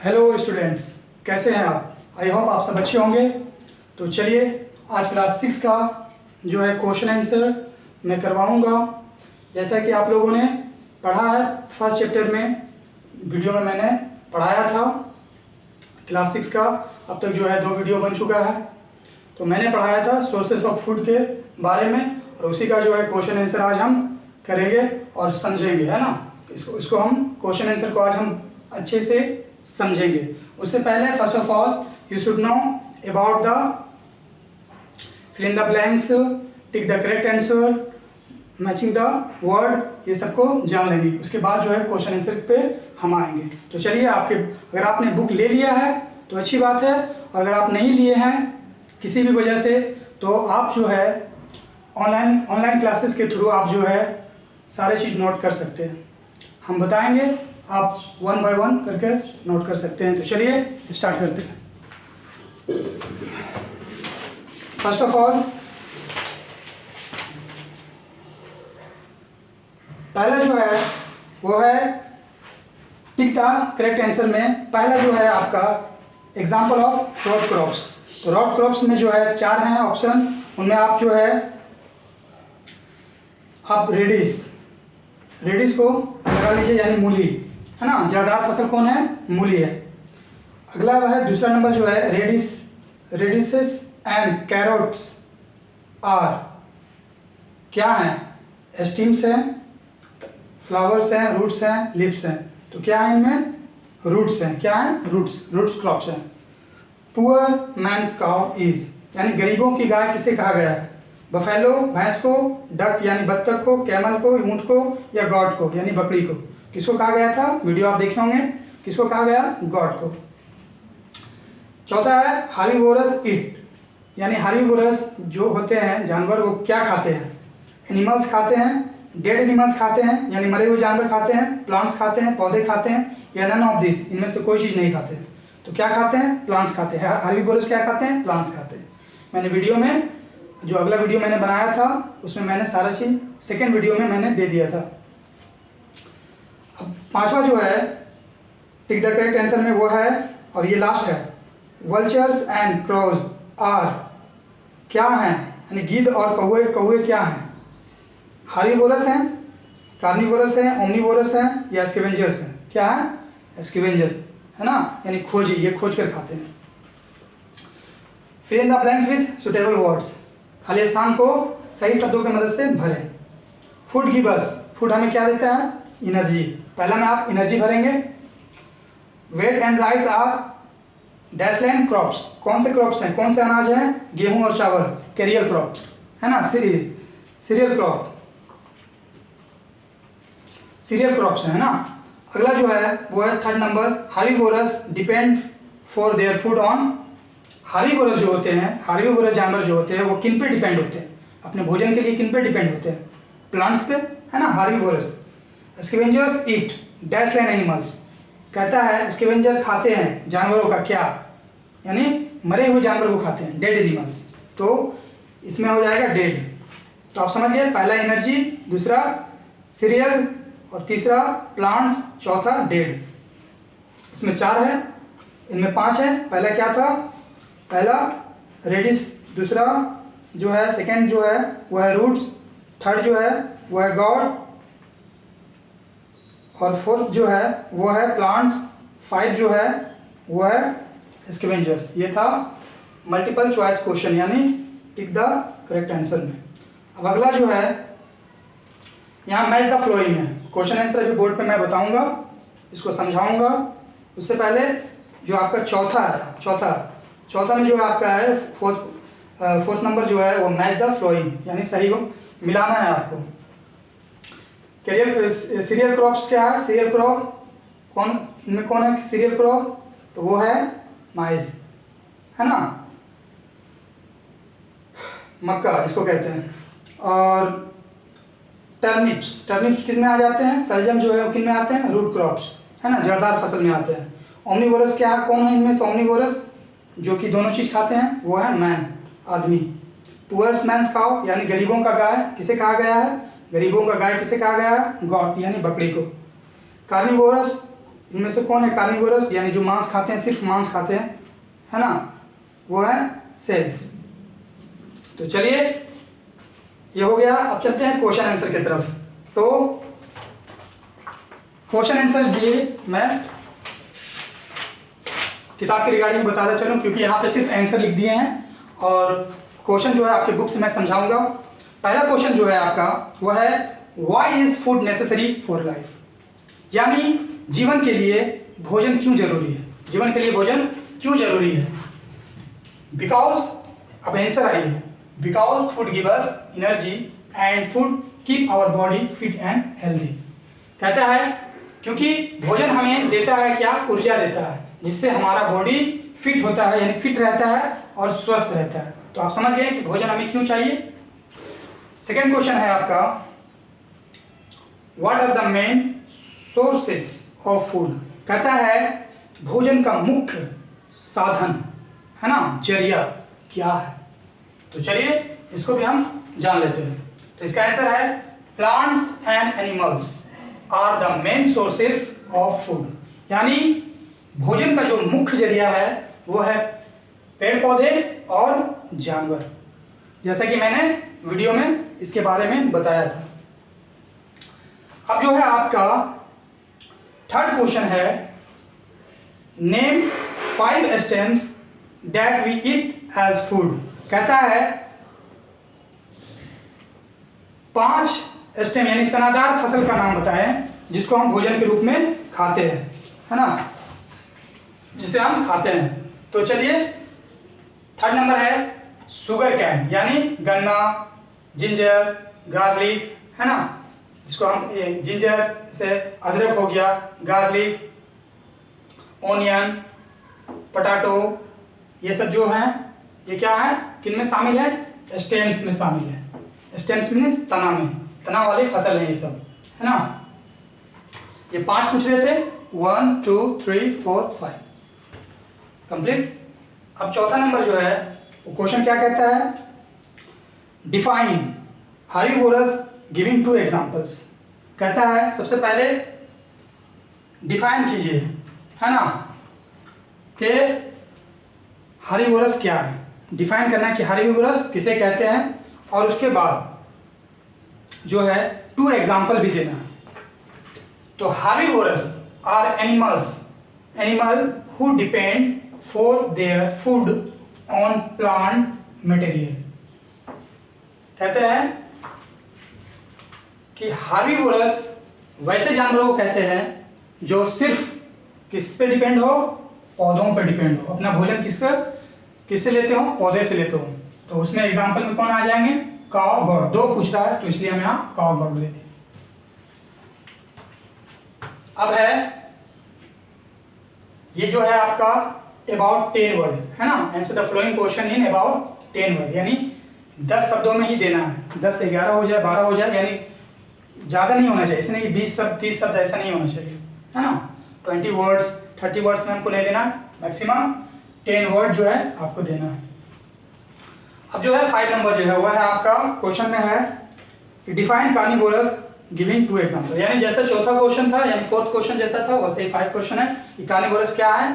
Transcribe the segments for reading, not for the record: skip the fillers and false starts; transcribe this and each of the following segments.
Hello students, कैसे हैं आप? आई होप आप सब अच्छे होंगे। तो चलिए आज क्लास 6 का जो है क्वेश्चन आंसर मैं करवाऊंगा। जैसा कि आप लोगों ने पढ़ा है फर्स्ट चैप्टर में, वीडियो में मैंने पढ़ाया था क्लास 6 का। अब तक जो है 2 वीडियो बन चुका है। तो मैंने पढ़ाया था सोर्सेस ऑफ फूड के बारे में, और उसी का जो है क्वेश्चन आंसर आज हम करेंगे और समझेंगे, है ना। इसको हम क्वेश्चन आंसर को आज हम अच्छे से समझेंगे। उससे पहले first of all you should know about the fill in the blanks, tick the correct answer, matching the word, ये सबको जान लेंगे। उसके बाद जो है क्वेश्चन आंसर पे हम आएंगे। तो चलिए, अगर आपने बुक ले लिया है तो अच्छी बात है, और अगर आप नहीं लिए हैं किसी भी वजह से, तो आप जो है ऑनलाइन क्लासेस के थ्रू आप जो है सारे चीज़ नोट कर सकते हैं। हम बताएंगे, आप 1 बाय 1 करके नोट कर सकते हैं। तो चलिए स्टार्ट करते हैं। फर्स्ट ऑफ ऑल पहला जो है वो है टिक द करेक्ट आंसर में। पहला जो है आपका एग्जांपल ऑफ रॉड क्रॉप्स। तो रॉड क्रॉप्स में जो है 4 हैं ऑप्शन, उनमें आप जो है आप रेडिस को लगा लीजिए, यानी मूली, है ना। जड़दार फसल कौन है? मूली है। अगला है दूसरा नंबर जो है रेडिसेस एंड कैरोट्स आर क्या हैं? स्टीम्स हैं, फ्लावर्स हैं, रूट्स हैं, लिप्स हैं। तो क्या है इनमें? रूट्स हैं। क्या है? रूट्स क्रॉप्स हैं। पुअर मैन्स काउ इज, यानी गरीबों की गाय किसे कहा गया है? बफेलो भैंस को, डक यानी बत्तख को, कैमल को, ऊंट को, या गॉड को यानी बकरी को। किसको कहा गया था? वीडियो आप देखे होंगे। किसको कहा गया? गॉड को। चौथा है हार्बीवोरस ईट, यानी हार्बीवोरस जो होते हैं जानवर, वो क्या खाते हैं? एनिमल्स खाते हैं, डेड एनिमल्स खाते हैं यानी मरे हुए जानवर खाते हैं, प्लांट्स खाते हैं, पौधे खाते हैं, या नन ऑफ दिस, इनमें से कोई चीज़ नहीं खाते हैं। तो क्या खाते हैं? प्लांट्स खाते हैं। हार्बीवोरस क्या खाते हैं? प्लांट्स खाते हैं। मैंने वीडियो में जो अगला वीडियो मैंने बनाया था उसमें मैंने सारा चीज़ सेकेंड वीडियो में मैंने दे दिया था। अब पांचवा जो है टिक द करेक्ट आंसर में वो है, और ये लास्ट है, वल्चर्स एंड क्रोज आर क्या हैं? यानी गिद्ध और कौवे क्या हैं? हार्बीवोरस हैं, कार्निवोरस हैं, ओमनीवोरस हैं, या स्कैवेंजर्स हैं? क्या है? स्कैवेंजर्स, है ना, यानी खोजी, ये खोज कर खाते हैं। Fill in the blanks with suitable words, खाली स्थान को सही शब्दों की मदद से भरें। फूड गिवर्स, फूड हमें क्या देता है? एनर्जी। पहला में आप एनर्जी भरेंगे। Wheat and rice are dashland crops, कौन से क्रॉप्स हैं? कौन से अनाज हैं? गेहूं और चावल, कैरियर क्रॉप्स, है ना, सीरियल क्रॉप्स है ना। अगला जो है वो है third number, herbivores depend for their food on. Herbivores जो होते हैं, हार्बीवोरस जानवर जो होते हैं, वो किन पे डिपेंड होते हैं? अपने भोजन के लिए किन पे डिपेंड होते हैं? प्लांट्स पे, है ना, हार्बीवोरस। स्कैवेंजर्स ईट डैशलैंड एनिमल्स, कहता है स्कैवेंजर खाते हैं जानवरों का क्या? यानी मरे हुए जानवर को खाते हैं, डेड एनिमल्स। तो इसमें हो जाएगा डेड। तो आप समझ गए, पहला एनर्जी, दूसरा सीरियल, और तीसरा प्लांट्स, चौथा डेड। इसमें 4 है, इनमें 5 है। पहला क्या था? पहला रेडिस, दूसरा जो है सेकंड जो है वो है रूट्स, थर्ड जो है वो है गॉड, और फोर्थ जो है वो है प्लांट्स, 5 जो है वो है स्कैवेंजर्स। ये था मल्टीपल चॉइस क्वेश्चन, यानी टिक द करेक्ट आंसर में। अब अगला जो है यहाँ मैच द फ्लोइंग है। क्वेश्चन आंसर अभी बोर्ड पे मैं बताऊंगा, इसको समझाऊंगा। उससे पहले जो आपका चौथा में जो आपका है फोर्थ नंबर जो है वो मैच द फ्लोइंग, यानी सही को मिलाना है आपको। सीरियल क्रॉप्स क्या है? सीरियल क्रॉप इनमें कौन है सीरियल क्रॉप? तो वो है माइज, है ना, मक्का जिसको कहते हैं। और टर्निप्स किस में आ जाते हैं? सलजम जो है वो किन में आते हैं? रूट क्रॉप्स, है ना, जड़दार फसल में आते हैं। ओमनीवोरस क्या है? कौन है इनमें से ओमनीवोरस जो कि दोनों चीज़ खाते हैं? वो है मैन, आदमी। पुअर्स मैन्स काउ, यानी गरीबों का गाय किसे कहा गया है? गरीबों का गाय किसे कहा गया है? गॉट, यानी बकरी को। कार्निवोरस उनमें से कौन है कार्निवोरस, यानी जो मांस खाते हैं, सिर्फ मांस खाते हैं, है ना, वो है सेल्स। तो चलिए ये हो गया। अब चलते हैं क्वेश्चन आंसर की तरफ। तो क्वेश्चन आंसर भी मैं किताब के रिगार्डिंग बताता चलूँ, क्योंकि यहाँ पे सिर्फ आंसर लिख दिए हैं और क्वेश्चन जो है आपके बुक से मैं समझाऊंगा। पहला क्वेश्चन जो है आपका वो है why is food necessary for life, यानी जीवन के लिए भोजन क्यों जरूरी है, जीवन के लिए भोजन क्यों जरूरी है। बिकॉज, अब आंसर आई है, because food give us energy and food keep our body fit and healthy. कहता है क्योंकि भोजन हमें देता है क्या, ऊर्जा देता है, जिससे हमारा बॉडी फिट होता है, यानी फिट रहता है और स्वस्थ रहता है। तो आप समझ गए कि भोजन हमें क्यों चाहिए। सेकेंड क्वेश्चन है आपका what are the main sources of food. कहता है भोजन का मुख्य साधन, है ना, जरिया क्या है। तो चलिए इसको भी हम जान लेते हैं। तो इसका आंसर है plants and animals are the main sources of food, यानी भोजन का जो मुख्य जरिया है वो है पेड़ पौधे और जानवर, जैसा कि मैंने वीडियो में इसके बारे में बताया था। अब जो है आपका थर्ड क्वेश्चन है name 5 stems that we eat as food. कहता है 5 स्टेम यानी तनादार फसल का नाम बताएं जिसको हम भोजन के रूप में खाते हैं, है ना, जिसे हम खाते हैं। तो चलिए थर्ड नंबर है शुगर कैन, यानी गन्ना, जिंजर, गार्लिक, है ना, जिसको हम जिंजर से अदरक हो गया, गार्लिक, ऑनियन, पोटैटो, ये सब जो हैं ये क्या है, किन में शामिल है, स्टेम्स में शामिल है। स्टेम्स में तना में, तना वाली फसल है ये सब, है ना। ये 5 पूछ रहे थे, 1 2 3 4 5 कंप्लीट। अब चौथा नंबर जो है वो क्वेश्चन क्या कहता है डिफाइन हर्बीवोरस गिविंग 2 एग्जांपल्स। कहता है सबसे पहले डिफाइन कीजिए, है ना, कि हर्बीवोरस क्या है, डिफाइन करना है कि हर्बीवोरस किसे कहते हैं, और उसके बाद जो है 2 एग्जांपल भी देना है। तो herbivorous are animal who depend for their food on plant material. कहते हैं कि हर्बीवोरस वैसे जानवरों को कहते हैं जो सिर्फ किस पे डिपेंड हो, पौधों पर डिपेंड हो, अपना भोजन किससे लेते हो, पौधे से लेते हो। तो उसमें एग्जांपल में कौन आ जाएंगे, काव बर्ड। 2 पूछ रहा है तो इसलिए हम यहाँ काव बर्ड लेते हैं। अब है ये जो है आपका अबाउट 10 वर्ड, है ना, answer the flowing question in about 10 word, यानी 10 शब्दों में ही देना है। 10 से 11 हो जाए, 12 हो जाए, यानी ज़्यादा नहीं होना चाहिए, इसलिए कि 20 शब्द 30 शब्द ऐसा नहीं होना चाहिए, है ना। 20 वर्ड्स 30 वर्ड्स में हमको नहीं देना, मैक्सिमम 10 वर्ड जो है आपको देना है। अब जो है 5 नंबर जो है वह है आपका क्वेश्चन में है डिफाइन कार्निवोरस गिविंग 2 एग्जांपल, यानी जैसा चौथा क्वेश्चन था, यानी 4th क्वेश्चन जैसा था वैसे ही 5 क्वेश्चन है कि कार्निवोरस क्या है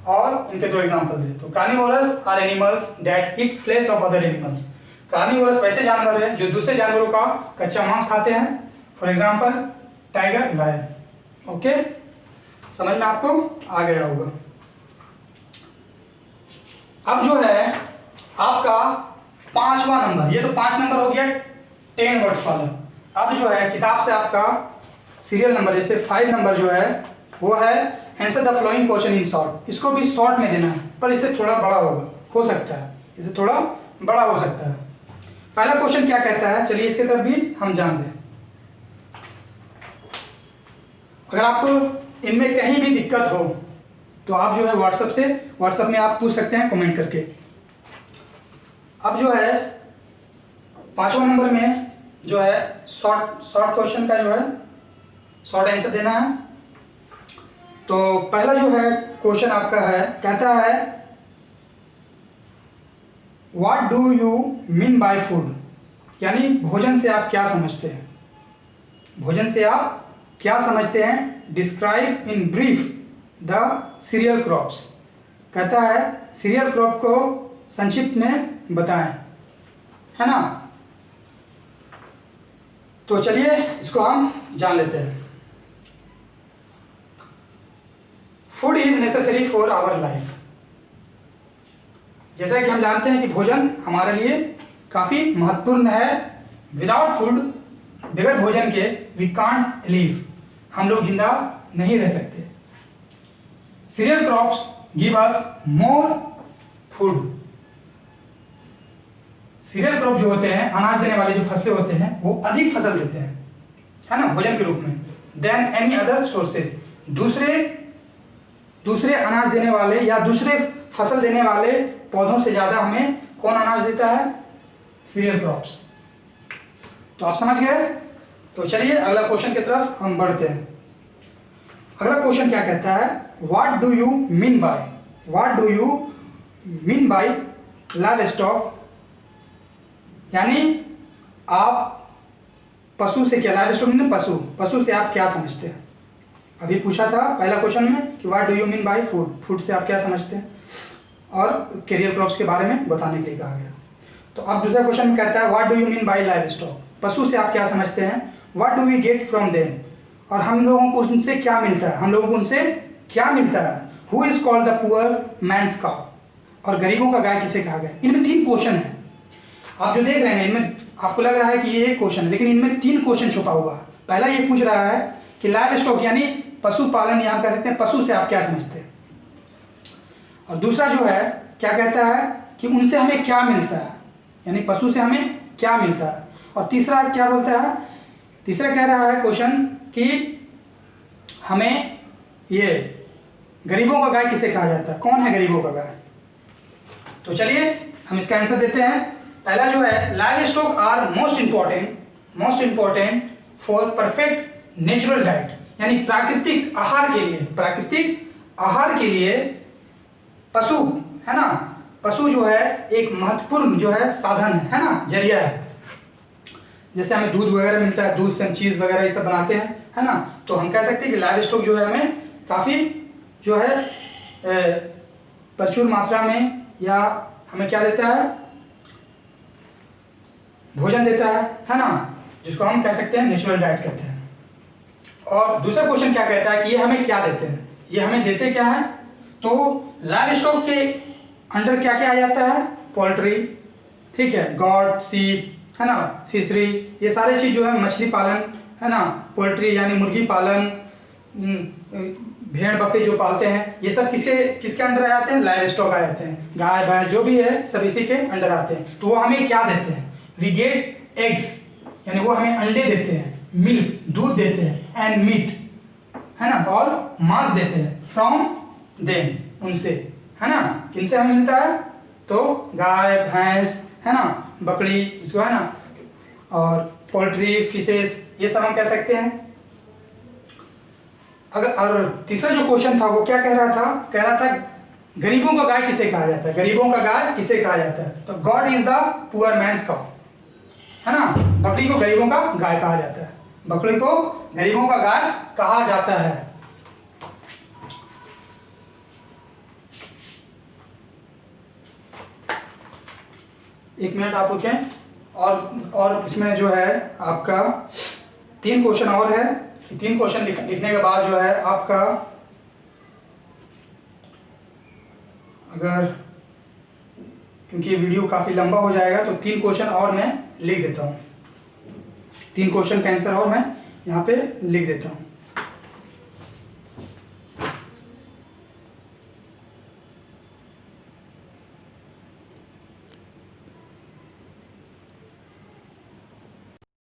और इनके 2 एग्जांपल दे। तो carnivorous are animals that eat flesh of other animals. Carnivorous वैसे जानवर हैं जो दूसरे जानवरों का कच्चा मांस खाते हैं, for example tiger, lion. Okay, समझ में आपको आ गया होगा। अब जो है आपका 5वां नंबर, ये तो 5 नंबर हो गया 10 वर्ड्स वाला। अब जो है किताब से आपका सीरियल नंबर जैसे 5 नंबर जो है वो है answer the flowing question in short. इसको भी शॉर्ट में देना है, पर इससे थोड़ा बड़ा होगा, हो सकता है इससे थोड़ा बड़ा हो सकता है। पहला क्वेश्चन क्या कहता है, चलिए इसके तरफ भी हम जान लें। अगर आपको इनमें कहीं भी दिक्कत हो तो आप जो है व्हाट्सएप में आप पूछ सकते हैं कमेंट करके। अब जो है 5वां नंबर में जो है शॉर्ट क्वेश्चन का जो है शॉर्ट आंसर देना है। तो पहला जो है क्वेश्चन आपका है, कहता है what do you mean bye food, यानी भोजन से आप क्या समझते हैं, भोजन से आप क्या समझते हैं। Describe in brief the cereal crops, कहता है सीरियल क्रॉप को संक्षिप्त में बताएं, है ना। तो चलिए इसको हम जान लेते हैं। Food is necessary for our life. जैसा कि हम जानते हैं कि भोजन हमारे लिए काफ़ी महत्वपूर्ण है। विदाउट फूड, बगैर भोजन के वी कांट लिव, हम लोग जिंदा नहीं रह सकते। Cereal crops give us more food. Cereal crop जो होते हैं, अनाज देने वाले जो फसलें होते हैं, वो अधिक फसल देते हैं, है ना, भोजन के रूप में, देन एनी अदर सोर्सेज। दूसरे अनाज देने वाले या दूसरे फसल देने वाले पौधों से ज़्यादा हमें कौन अनाज देता है? Cereal crops. तो आप समझ गए। तो चलिए अगला क्वेश्चन की तरफ हम बढ़ते हैं। अगला क्वेश्चन क्या कहता है? What do you mean by live stock, यानी आप पशु से क्या, लाइव स्टॉक में पशु से आप क्या समझते हैं? अभी पूछा था पहला क्वेश्चन में कि what do you mean bye food से आप क्या समझते हैं, और कैरियर क्रॉप्स के बारे में बताने के लिए कहा गया। तो अब दूसरा क्वेश्चन में कहता है what do you mean by livestock, पशु से आप क्या समझते हैं? What do we get from them, और हम लोगों को उनसे क्या मिलता है? Who is called the poor man's cow, और गरीबों का गाय किसे कहा गया? इनमें 3 क्वेश्चन है। आप जो देख रहे हैं इनमें आपको लग रहा है कि ये एक क्वेश्चन है, लेकिन इनमें 3 क्वेश्चन छुपा हुआ है। पहला ये पूछ रहा है कि लाइव स्टॉक यानी पशुपालन, या हम कह सकते हैं पशु से आप क्या समझते हैं, और दूसरा जो है क्या कहता है कि उनसे हमें क्या मिलता है, यानी पशु से हमें क्या मिलता है, और तीसरा क्या बोलता है? तीसरा कह रहा है क्वेश्चन कि हमें ये गरीबों का गाय किसे कहा जाता है, कौन है गरीबों का गाय? तो चलिए हम इसका आंसर देते हैं। पहला जो है, livestock are most important for perfect natural diet, यानी प्राकृतिक आहार के लिए पशु, है ना, पशु जो है एक महत्वपूर्ण जो है साधन है ना, जरिया है। जैसे हमें दूध वगैरह मिलता है, दूध से हम चीज़ वगैरह ये सब बनाते हैं, है ना। तो हम कह सकते हैं कि लाइव स्टॉक जो है हमें काफ़ी जो है प्रचुर मात्रा में, या हमें क्या देता है? भोजन देता है ना, जिसको हम कह सकते हैं नेचुरल डाइट कहते हैं। और दूसरा क्वेश्चन क्या कहता है कि ये हमें क्या देते हैं, ये हमें देते क्या है? तो लाइव स्टॉक के अंडर क्या क्या आ जाता है? पोल्ट्री, ठीक है, गॉड, सीप, है ना, फिशरी, ये सारे चीज़ जो है, मछली पालन, है ना, पोल्ट्री यानी मुर्गी पालन, भेड़ बकरी जो पालते हैं, ये सब किसके अंडर आ जाते हैं? लाइव स्टॉक आ जाते हैं। गाय भैंस जो भी है सब इसी के अंडर आते हैं। तो वो हमें क्या देते हैं? वी गेट एग्स, यानी वो हमें अंडे देते हैं, मिल्क दूध देते हैं, एंड मीट, है ना, और मांस देते हैं, फ्रॉम देम, उनसे, है ना। किनसे हमें मिलता है? तो गाय भैंस, है ना, बकरी जिसको है ना, और पोल्ट्री, फिशेस, ये सब हम कह सकते हैं। अगर और तीसरा जो क्वेश्चन था वो क्या कह रहा था? गरीबों का गाय किसे कहा जाता है? तो goat is the poor man's cow, है ना। बकरी को गरीबों का गाय कहा जाता है, एक मिनट आप रुकें। और इसमें जो है आपका 3 क्वेश्चन और है। 3 क्वेश्चन लिखने के बाद जो है आपका, अगर क्योंकि ये वीडियो काफ़ी लंबा हो जाएगा तो 3 क्वेश्चन और मैं लिख देता हूँ, 3 क्वेश्चन का आंसर और मैं यहाँ पे लिख देता हूँ।